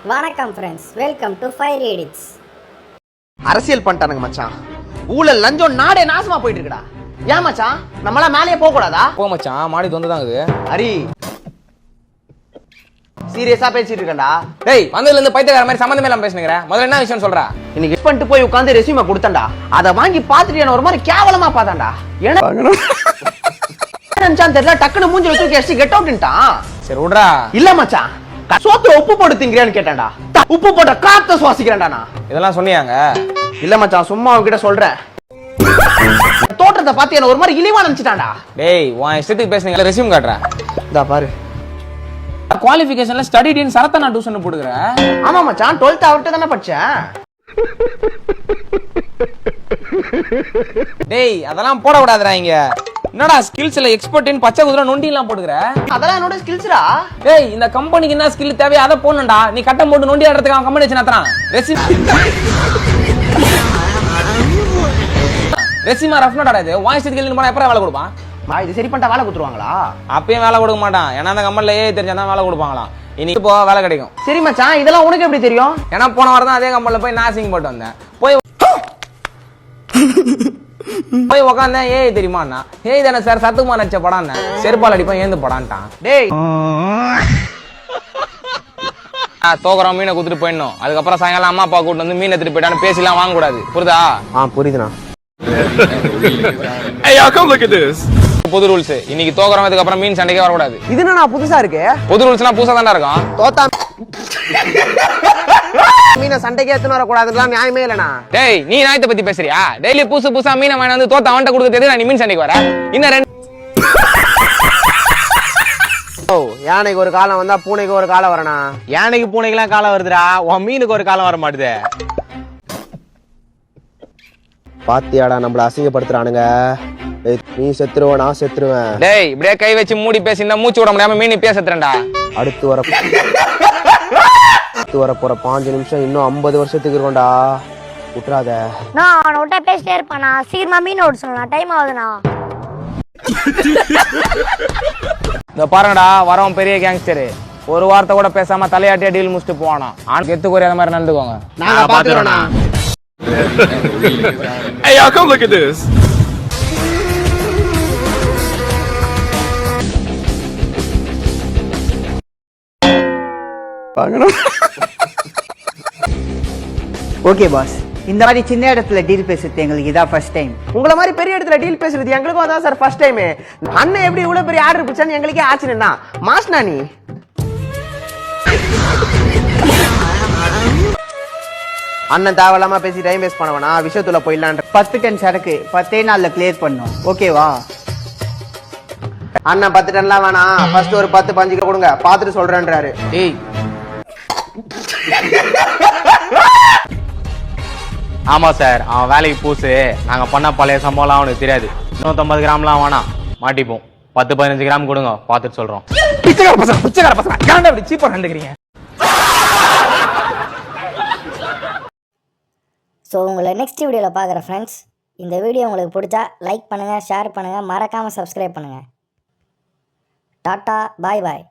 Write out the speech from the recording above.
வணக்கம் friends, welcome to fire edits. அரசியல் பண்ணிட்டானுங்க மச்சான். ஊழல் லஞ்சம் நாடே நாசமா போயிட்டு இருக்குடா. ஏன் மச்சான் நம்மளா மேலேயே போக கூடாதா? போ மச்சான், மாடி வந்துதாங்குது. ஹரி சீரியஸா பேசிட்டு இருக்கேன்டா. டேய், வந்ததுல இருந்து பைத்தியக்கார மாதிரி சம்பந்தமே இல்லாம பேசுனீங்கற. முதல்ல என்ன விஷயம் சொல்றா? இன்னைக்கு எட் பண்ணிட்டு போய் உட்கார்ந்து ரெஸ்யூமே கொடுத்தேன்டா. அத வாங்கி பாத்துட்டு என்ன ஒரு மாதிரி கேவலமா பார்த்தான்டா. நினைச்சான் தெரியல, டக்குனு மூஞ்சில தூக்கி அடிச்சு கெட் அவுட்ன்ட்டான். சரி விடுறா. இல்ல மச்சான், சோத்துல உப்பு போட்டு திங்கறியான்னு கேட்டான்டா. உப்பு போட்ட காத்த சுவாசிக்கிறேன்டா நான். இதெல்லாம் சொன்னியாங்க? இல்ல மச்சான், சும்மா அவன்கிட்ட சொல்றேன். தோற்றத்தை பார்த்து என்ன ஒரு மாதிரி இழிவா நினைச்சிட்டான்டா. டேய், உன் இஷ்டத்துக்கு பேசுனீங்க. ரெஸ்யூம் காட்டுறா. இதா பாரு. குவாலிஃபிகேஷன்ல ஸ்டடிட் இன் சரத்தனா டியூஷன் போடுங்கற. ஆமா மச்சான், 12th அவர்ட்ட தான படிச்சேன். டேய், அதெல்லாம் போட கூடாதுடா இங்க. என்னடா ஸ்கில்ஸ்ல எக்ஸ்பர்ட் இன் பச்சை குதிரை நொண்டி எல்லாம் போடுங்கற. அதெல்லாம் என்னோட ஸ்கில்ஸ்டா. டேய், இந்த கம்பெனிக்கு என்ன ஸ்கில் தேவையோ அத போடணும்டா. நீ கட்டம் போட்டு நொண்டி ஆடுறதுக்கு அவன் கம்பெனி வச்சினாத்றான். ரெசிமா ரஃப்னடா இது. வாய்ஸ் ஸ்கில் போனா எப்பற வேலை கொடுப்பான்? இது சரி பண்ணிட்டா வேலை கொடுத்துருவாங்களா? அப்பயும் வேலை கொடுக்க மாட்டான். ஏன்னா அந்த கம்பெனில தெரிஞ்சாதான் வேலை கொடுப்பாங்களாம். இன்னைக்கு போ, வேலை கிடைக்கும். சரி மச்சான், இதெல்லாம் உனக்கு எப்படி தெரியும்? ஏன்னா போன வாரம் தான் அதே கம்பெனில போய் நாசிங் போட்டு வந்தேன். போய் உக்காந்தேன். ஏய் தெரியுமாண்ணா? ஏய் தானே சார், சத்துக்குமார் நடிச்ச படம். செருப்பால் அடிப்பான், ஏந்து படான்ட்டான். டேய், தோக்குறோம் மீனை குடுத்துட்டு போயிடணும். அதுக்கப்புறம் சாயங்காலம் அம்மா அப்பா கூட்டு வந்து மீன் எடுத்துட்டு போயிட்டான்னு பேசிலாம் வாங்க கூடாது. புரியுதா? புரியுதுண்ணா. Hey, y'all come look at this. புது ரூல்ஸ். இன்னைக்கு தோக்குறதுக்கு அப்புறம் மீன் சண்டைக்கே வரக்கூடாது. இது என்ன புதுசா இருக்கு? புது ரூல்ஸ்லாம் புதுசா தான்டா இருக்கும். தோத்தா மீனை சண்டைக்கு எடுத்துன்னு வரக்கூடாதுலாம் நியாயமே இல்லைண்ணா. டேய், நீ நாயத்தை பத்தி பேசுறியா? டெய்லி புதுசா மீனை வாங்கி வந்து தோத்த அவன்கிட்ட கொடுக்கறது நீ மீன் சண்டைக்கு வர. இன்னும் ரெண்டு யானைக்கு ஒரு காலம் வந்தா பூனைக்கு ஒரு காலம் வரனா? யானைக்கு பூனைக்கு எல்லாம் காலம் வருதுடா. உன் மீனுக்கு ஒரு காலம் வர மாட்டுது. பாத்தியாடா நம்மள அசிங்கப்படுத்துறானுங்க. நீ செத்துருவ, நான் செத்துருவேன். டேய், இப்படியே கை வச்சு மூடி பேசினா மூச்சு விட முடியாம மீன் பேசுறேன்டா. அடுத்து வர போற 5 நிமிஷம் இன்னும் 50 வருஷத்துக்கு இருக்கும்டா. விட்டுறாத. நான் அவனோட பேசிட்டே இருப்பானா. சீக்கிரமா மீன் ஓட சொல்லலாம், டைம் ஆகுதுண்ணா. இந்த பாருங்கடா, வரவன் பெரிய கேங்ஸ்டர். ஒரு வார்த்தை கூட பேசாம தலையாட்டியா டீல் முடிச்சுட்டு போவானா. ஆணுக்கு எத்து குறையாத மாதிரி நடந்துக்கோங்க. நாங்க பாத்துறோம்னா. Hey, y'all come look at this. Okay boss, இந்த மாதிரி சின்ன இடத்துல டீல் பேசுறது எங்களுக்கு இதான் ஃபர்ஸ்ட் டைம். உங்களை மாதிரி பெரிய இடத்துல டீல் பேசுறது எங்களுக்கும் அதான் சார் ஃபர்ஸ்ட் டைம். அண்ணன் எப்படி இவ்வளவு பெரிய ஆர்டர் பிடிச்சான்னு எங்களுக்கே ஆச்சரியம் தான். மாஸ்னா நீ அண்ணன் தேவையில்லாம பேசி டைம் வேஸ்ட் பண்ணவனா? விஷயத்துல போயிடலான்ற. 10 டன் சரக்கு 10 நாள்ல கிளியர் பண்ணும். ஓகேவா? அண்ணன் 10 டன்லாம் வேணாம், ஃபர்ஸ்ட் ஒரு 10-15 கொடுங்க, பாத்துட்டு சொல்றேன்றாரு. டேய், ஆமா சார், அவன் வேலைக்கு பூசு. நாங்க பண்ண பழைய சம்பவம்லாம் அவனுக்கு தெரியாது. 150 கிராம்லாம் வேணாம், மாட்டிப்போம். 10-15 கிராம் கொடுங்க, பாத்துட்டு சொல்றோம். பிச்சைக்கார பசங்க ஏன்டா இப்படி சீப்பா நடந்துக்கிறீங்க? ஸோ உங்களை நெக்ஸ்ட் வீடியோவில் பார்க்குறேன் ஃப்ரெண்ட்ஸ். இந்த வீடியோ உங்களுக்கு பிடிச்சா லைக் பண்ணுங்கள், ஷேர் பண்ணுங்கள், மறக்காமல் சப்ஸ்கிரைப் பண்ணுங்கள். டாட்டா, பாய் பாய்.